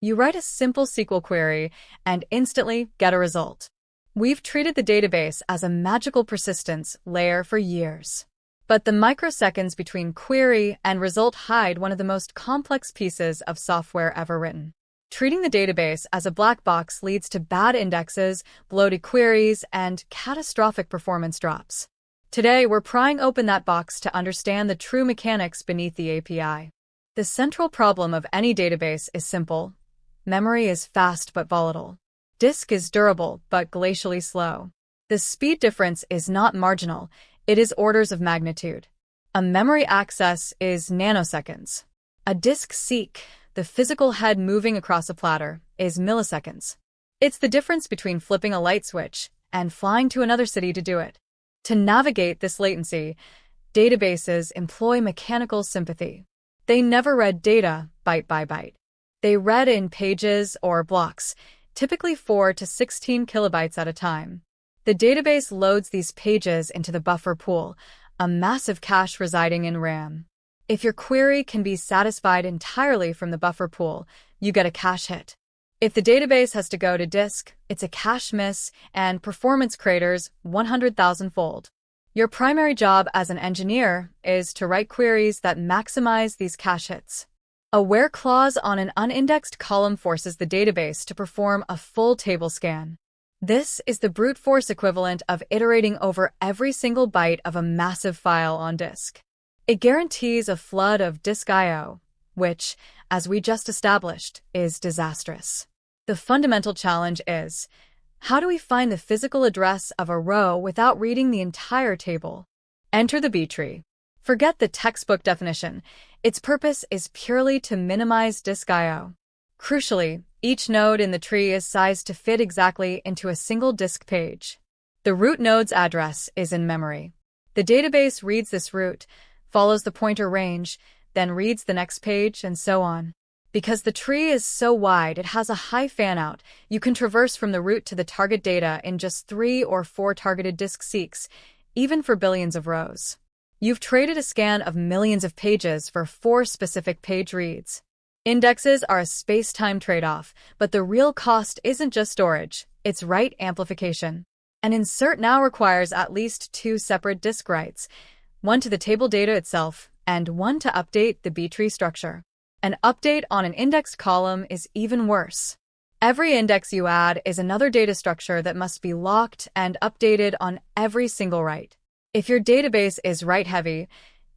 You write a simple SQL query and instantly get a result. We've treated the database as a magical persistence layer for years. But the microseconds between query and result hide one of the most complex pieces of software ever written. Treating the database as a black box leads to bad indexes, bloated queries, and catastrophic performance drops. Today, we're prying open that box to understand the true mechanics beneath the API. The central problem of any database is simple. Memory is fast but volatile. Disk is durable but glacially slow. The speed difference is not marginal, it is orders of magnitude. A memory access is nanoseconds. A disk seek, the physical head moving across a platter, is milliseconds. It's the difference between flipping a light switch and flying to another city to do it. To navigate this latency, databases employ mechanical sympathy. They never read data byte by byte. They read in pages or blocks, typically 4 to 16 kilobytes at a time. The database loads these pages into the buffer pool, a massive cache residing in RAM. If your query can be satisfied entirely from the buffer pool, you get a cache hit. If the database has to go to disk, it's a cache miss and performance craters 100,000-fold. Your primary job as an engineer is to write queries that maximize these cache hits. A where clause on an unindexed column forces the database to perform a full table scan. This is the brute force equivalent of iterating over every single byte of a massive file on disk. It guarantees a flood of disk I/O, which, as we just established, is disastrous. The fundamental challenge is, how do we find the physical address of a row without reading the entire table? Enter the B tree. Forget the textbook definition. Its purpose is purely to minimize disk I/O. Crucially, each node in the tree is sized to fit exactly into a single disk page. The root node's address is in memory. The database reads this root, follows the pointer range, then reads the next page, and so on. Because the tree is so wide, it has a high fan-out. You can traverse from the root to the target data in just 3 or 4 targeted disk seeks, even for billions of rows. You've traded a scan of millions of pages for 4 specific page reads. Indexes are a space-time trade-off, but the real cost isn't just storage, it's write amplification. An insert now requires at least 2 separate disk writes, one to the table data itself, and one to update the B-tree structure. An update on an indexed column is even worse. Every index you add is another data structure that must be locked and updated on every single write. If your database is write-heavy,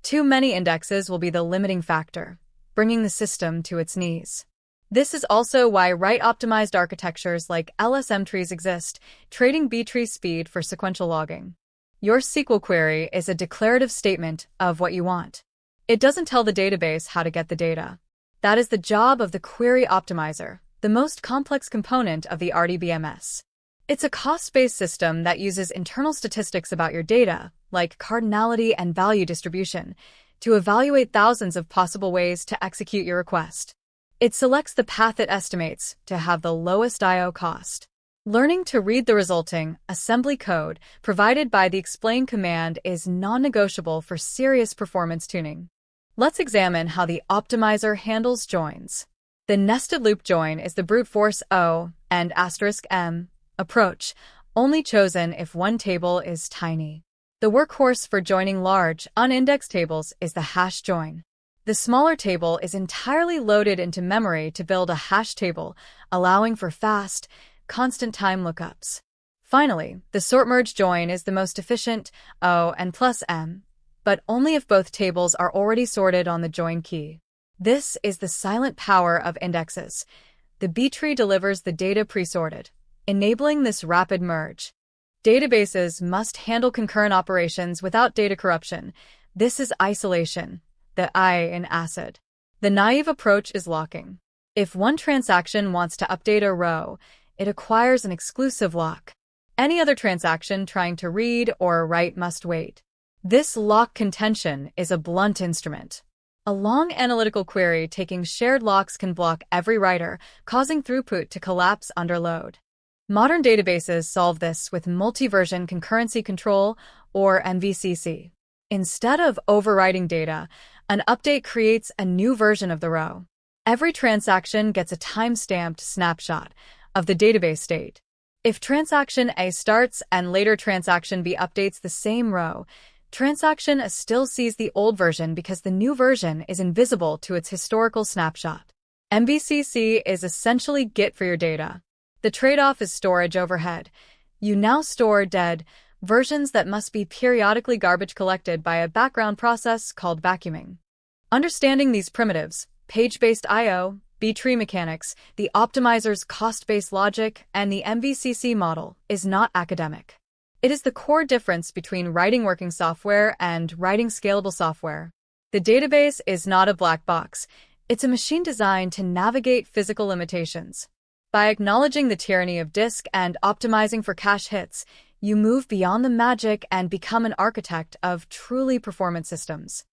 too many indexes will be the limiting factor, bringing the system to its knees. This is also why write-optimized architectures like LSM trees exist, trading B-tree speed for sequential logging. Your SQL query is a declarative statement of what you want. It doesn't tell the database how to get the data. That is the job of the query optimizer, the most complex component of the RDBMS. It's a cost-based system that uses internal statistics about your data, like cardinality and value distribution, to evaluate thousands of possible ways to execute your request. It selects the path it estimates to have the lowest I/O cost. Learning to read the resulting assembly code provided by the explain command is non-negotiable for serious performance tuning. Let's examine how the optimizer handles joins. The nested loop join is the brute force O and *M approach, only chosen if one table is tiny. The workhorse for joining large, unindexed tables is the hash join. The smaller table is entirely loaded into memory to build a hash table, allowing for fast, constant time lookups. Finally, the sort merge join is the most efficient O and plus M, but only if both tables are already sorted on the join key. This is the silent power of indexes. The B-tree delivers the data pre-sorted, enabling this rapid merge. Databases must handle concurrent operations without data corruption. This is isolation, the I in ACID. The naive approach is locking. If one transaction wants to update a row, it acquires an exclusive lock. Any other transaction trying to read or write must wait. This lock contention is a blunt instrument. A long analytical query taking shared locks can block every writer, causing throughput to collapse under load. Modern databases solve this with multi-version concurrency control, or MVCC. Instead of overwriting data, an update creates a new version of the row. Every transaction gets a time-stamped snapshot of the database state. If transaction A starts and later transaction B updates the same row, transaction A still sees the old version because the new version is invisible to its historical snapshot. MVCC is essentially Git for your data. The trade-off is storage overhead. You now store dead versions that must be periodically garbage collected by a background process called vacuuming. Understanding these primitives, page-based I/O, B-tree mechanics, the optimizer's cost-based logic, and the MVCC model is not academic. It is the core difference between writing working software and writing scalable software. The database is not a black box. It's a machine designed to navigate physical limitations. By acknowledging the tyranny of disk and optimizing for cache hits, you move beyond the magic and become an architect of truly performant systems.